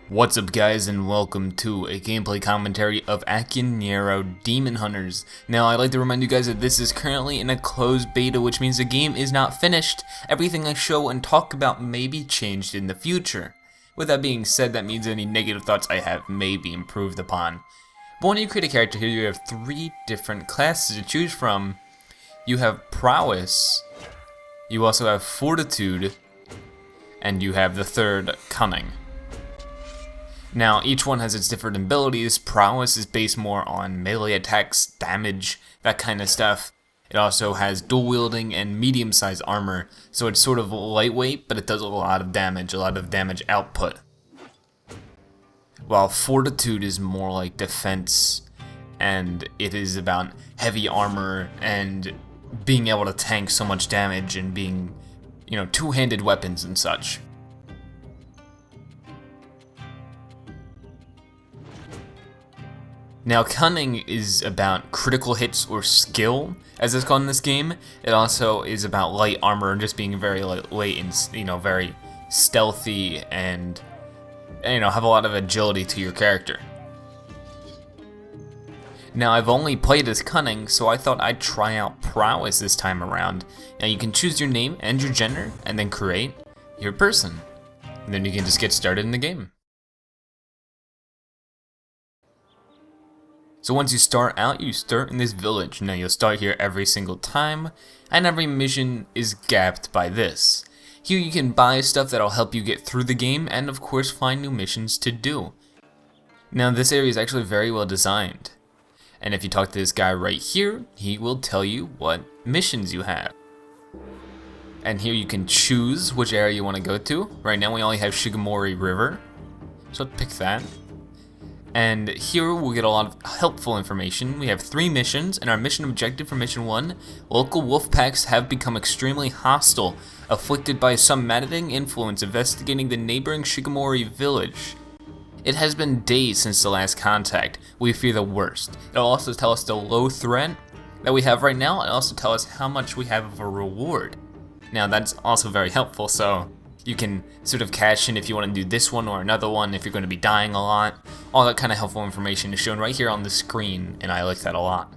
What's up guys, and welcome to a gameplay commentary of Akaneiro Demon Hunters. Now I'd like to remind you guys that this is currently in a closed beta, which means the game is not finished. Everything I show and talk about may be changed in the future. With that being said, that means any negative thoughts I have may be improved upon. But when you create a character here, you have three different classes to choose from. You have Prowess, you also have Fortitude, and you have the third, Cunning. Now, each one has its different abilities. Prowess is based more on melee attacks, damage, that kind of stuff. It also has dual wielding and medium-sized armor, so it's sort of lightweight, but it does a lot of damage output. While Fortitude is more like defense, and it is about heavy armor and being able to tank so much damage and being, two-handed weapons and such. Now, Cunning is about critical hits or skill, as it's called in this game. It also is about light armor and just being very lightweight and, very stealthy and, have a lot of agility to your character. Now, I've only played as Cunning, so I thought I'd try out Prowess this time around. Now, you can choose your name and your gender, and then create your person. And then you can just get started in the game. So once you start out, you start in this village. Now you'll start here every single time, and every mission is gapped by this. Here you can buy stuff that'll help you get through the game, and of course find new missions to do. Now this area is actually very well designed, and if you talk to this guy right here, he will tell you what missions you have. And here you can choose which area you want to go to. Right now we only have Shigemori River, so let's pick that. And here we'll get a lot of helpful information. We have 3 missions, and our mission objective for mission 1, local wolf packs have become extremely hostile, afflicted by some maddening influence investigating the neighboring Shigemori village. It has been days since the last contact. We fear the worst. It'll also tell us the low threat that we have right now, and also tell us how much we have of a reward. Now that's also very helpful, so you can sort of cash in if you want to do this one or another one, if you're going to be dying a lot. All that kind of helpful information is shown right here on the screen, and I like that a lot.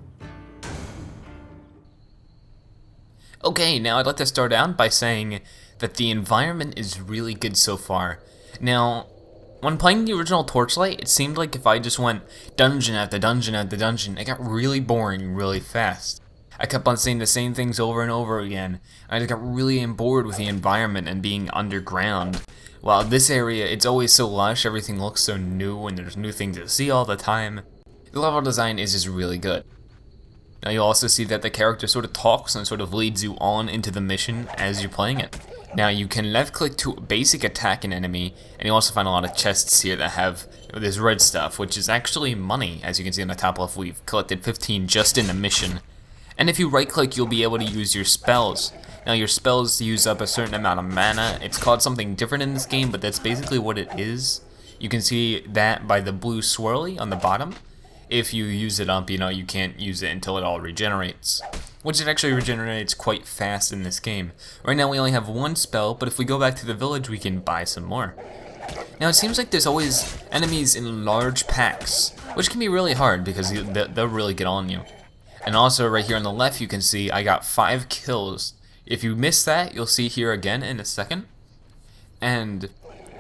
Okay, now I'd like to start out by saying that the environment is really good so far. Now, when playing the original Torchlight, it seemed like if I just went dungeon after dungeon after dungeon, it got really boring really fast. I kept on saying the same things over and over again. I just got really bored with the environment and being underground. While this area, it's always so lush, everything looks so new, and there's new things to see all the time. The level design is just really good. Now you'll also see that the character sort of talks and sort of leads you on into the mission as you're playing it. Now you can left click to basic attack an enemy, and you'll also find a lot of chests here that have this red stuff, which is actually money. As you can see on the top left, we've collected 15 just in the mission. And if you right click, you'll be able to use your spells. Now your spells use up a certain amount of mana. It's called something different in this game, but that's basically what it is. You can see that by the blue swirly on the bottom. If you use it up, you can't use it until it all regenerates. Which it actually regenerates quite fast in this game. Right now we only have 1 spell, but if we go back to the village, we can buy some more. Now it seems like there's always enemies in large packs, which can be really hard because they'll really get on you. And also right here on the left, you can see I got 5 kills. If you miss that, you'll see here again in a second. And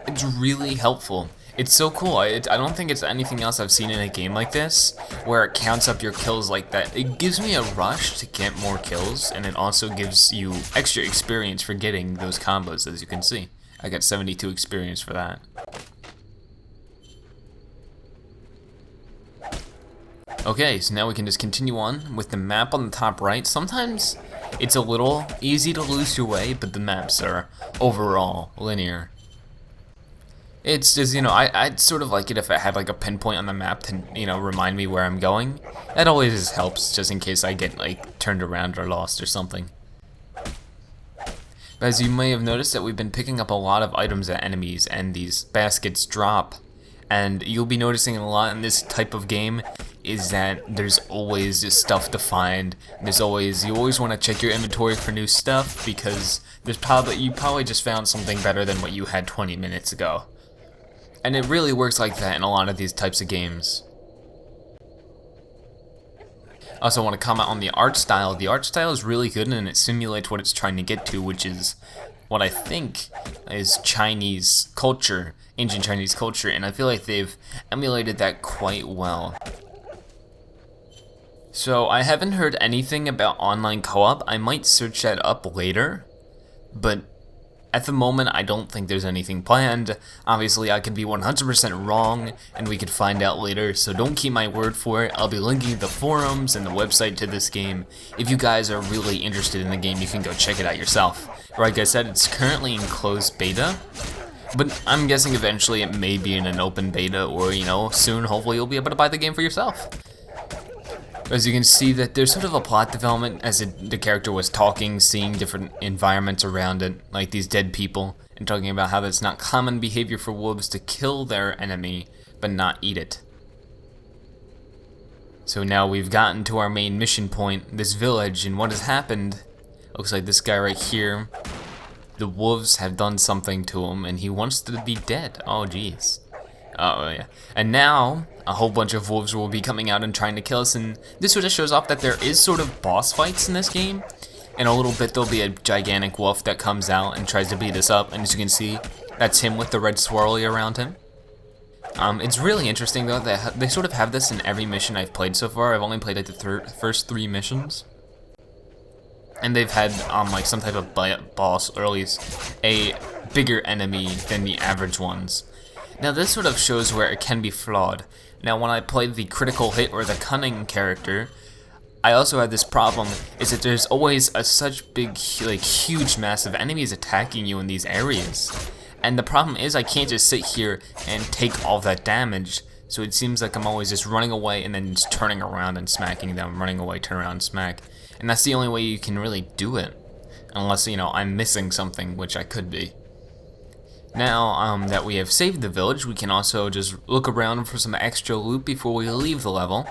it's really helpful. It's so cool. I don't think it's anything else I've seen in a game like this, where it counts up your kills like that. It gives me a rush to get more kills, and it also gives you extra experience for getting those combos, as you can see. I got 72 experience for that. Okay, so now we can just continue on with the map on the top right. Sometimes it's a little easy to lose your way, but the maps are overall linear. It's just, I'd sort of like it if it had like a pinpoint on the map to, remind me where I'm going. That always just helps, just in case I get like turned around or lost or something. But as you may have noticed, that we've been picking up a lot of items at enemies, and these baskets drop. And you'll be noticing a lot in this type of game is that there's always just stuff to find. You always want to check your inventory for new stuff, because you probably just found something better than what you had 20 minutes ago. And it really works like that in a lot of these types of games. I also want to comment on the art style. The art style is really good and it simulates what it's trying to get to, which is what I think is Chinese culture, ancient Chinese culture, and I feel like they've emulated that quite well. So I haven't heard anything about online co-op. I might search that up later, but at the moment I don't think there's anything planned. Obviously I could be 100% wrong and we could find out later, so don't keep my word for it. I'll be linking the forums and the website to this game. If you guys are really interested in the game, you can go check it out yourself. Like I said, it's currently in closed beta, but I'm guessing eventually it may be in an open beta, or you know, soon hopefully you'll be able to buy the game for yourself. As you can see, that there's sort of a plot development as the character was talking, seeing different environments around it, like these dead people, and talking about how it's not common behavior for wolves to kill their enemy, but not eat it. So now we've gotten to our main mission point, this village, and what has happened, looks like this guy right here, the wolves have done something to him, and he wants to be dead. Oh jeez. Oh yeah. And now a whole bunch of wolves will be coming out and trying to kill us, and this sort of shows off that there is sort of boss fights in this game. In a little bit there'll be a gigantic wolf that comes out and tries to beat us up, and as you can see, that's him with the red swirly around him. It's really interesting though that they sort of have this in every mission I've played so far. I've only played like the first 3 missions. And they've had like some type of boss, or at least a bigger enemy than the average ones. Now this sort of shows where it can be flawed. Now when I played the critical hit or the cunning character, I also had this problem, is that there's always such big, like huge massive enemies attacking you in these areas. And the problem is I can't just sit here and take all that damage, so it seems like I'm always just running away and then just turning around and smacking them, running away, turn around and smack. And that's the only way you can really do it, unless, you know, I'm missing something, which I could be. Now that we have saved the village, we can also just look around for some extra loot before we leave the level.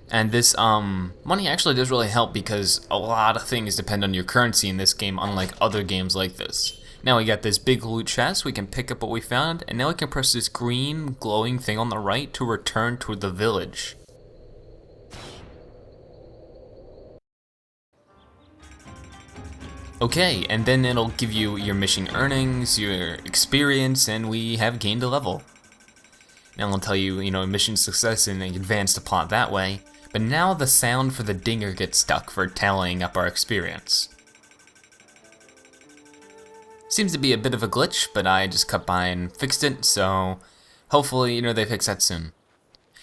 And this money actually does really help because a lot of things depend on your currency in this game, unlike other games like this. Now we got this big loot chest, we can pick up what we found, and now we can press this green glowing thing on the right to return to the village. Okay, and then it'll give you your mission earnings, your experience, and we have gained a level. Now it'll tell you, mission success and advance the plot that way, but now the sound for the dinger gets stuck for tallying up our experience. Seems to be a bit of a glitch, but I just cut by and fixed it, so hopefully, they fix that soon.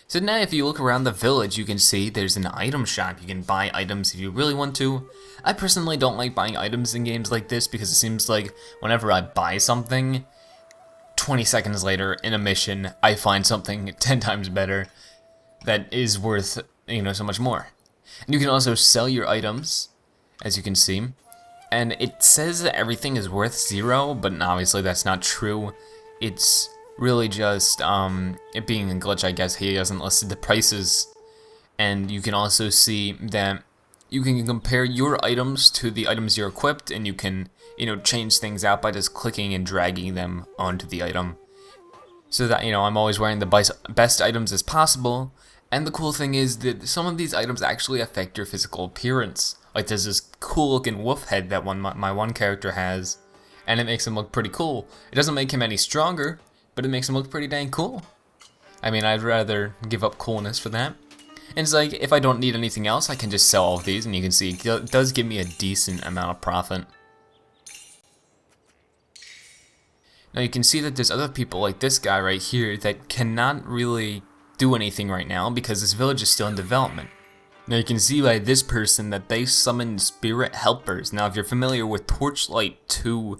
So now if you look around the village, you can see there's an item shop. You can buy items if you really want to. I personally don't like buying items in games like this because it seems like whenever I buy something, 20 seconds later in a mission, I find something 10 times better that is worth, so much more. And you can also sell your items, as you can see. And it says that everything is worth 0, but obviously that's not true. It's really just it being a glitch, I guess. He hasn't listed the prices, and you can also see that you can compare your items to the items you're equipped, and you can change things out by just clicking and dragging them onto the item, so that I'm always wearing the best items as possible. And the cool thing is that some of these items actually affect your physical appearance. Like there's this cool looking wolf head that my one character has, and it makes him look pretty cool. It doesn't make him any stronger, but it makes him look pretty dang cool. I mean, I'd rather give up coolness for that. And it's like, if I don't need anything else, I can just sell all of these, and you can see it does give me a decent amount of profit. Now you can see that there's other people like this guy right here that cannot really do anything right now because this village is still in development. Now you can see by this person that they summon spirit helpers. Now if you're familiar with Torchlight 2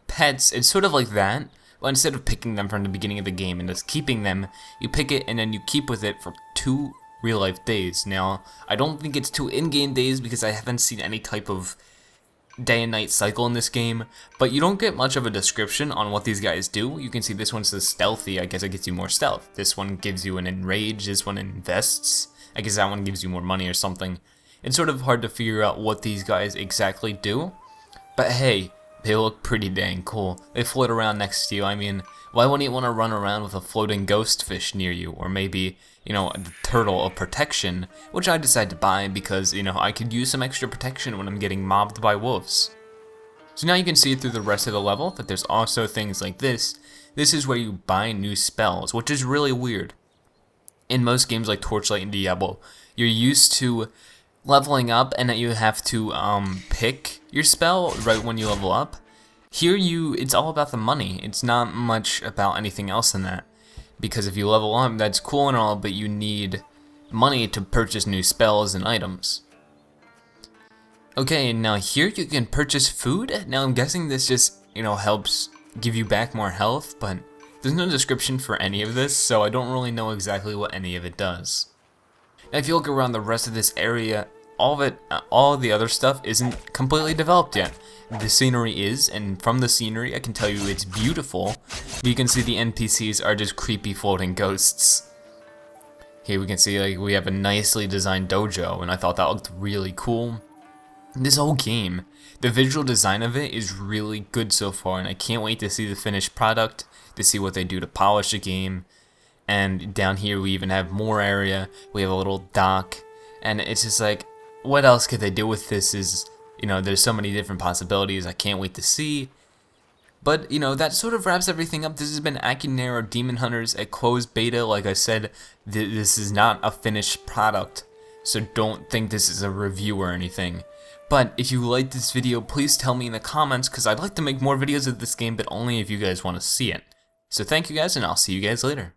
pets, it's sort of like that. Well, instead of picking them from the beginning of the game and just keeping them, you pick it and then you keep with it for 2 real-life days. Now, I don't think it's 2 in-game days because I haven't seen any type of day and night cycle in this game, but you don't get much of a description on what these guys do. You can see this one says stealthy, I guess it gets you more stealth. This one gives you an enrage, this one invests. I guess that one gives you more money or something. It's sort of hard to figure out what these guys exactly do, but hey, They look pretty dang cool. They float around next to you. I mean, why wouldn't you want to run around with a floating ghost fish near you? Or maybe, the turtle of protection, which I decided to buy because, I could use some extra protection when I'm getting mobbed by wolves. So now you can see through the rest of the level that there's also things like this. This is where you buy new spells, which is really weird. In most games like Torchlight and Diablo, you're used to leveling up and that you have to pick your spell right when you level up. Here it's all about the money. It's not much about anything else than that. Because if you level up, that's cool and all, but you need money to purchase new spells and items. Okay, and now here you can purchase food. Now I'm guessing this just, helps give you back more health, but there's no description for any of this, so I don't really know exactly what any of it does. Now if you look around the rest of this area, all of the other stuff isn't completely developed yet. The scenery is, and from the scenery I can tell you it's beautiful, but you can see the NPCs are just creepy floating ghosts. Here we can see we have a nicely designed dojo, and I thought that looked really cool. This whole game, the visual design of it is really good so far, and I can't wait to see the finished product, to see what they do to polish the game. And down here we even have more area, we have a little dock, and it's just what else could they do with this? There's so many different possibilities I can't wait to see. But, that sort of wraps everything up. This has been Akaneiro Demon Hunters at closed beta. Like I said, this is not a finished product, so don't think this is a review or anything. But if you liked this video, please tell me in the comments, because I'd like to make more videos of this game, but only if you guys want to see it. So thank you guys, and I'll see you guys later.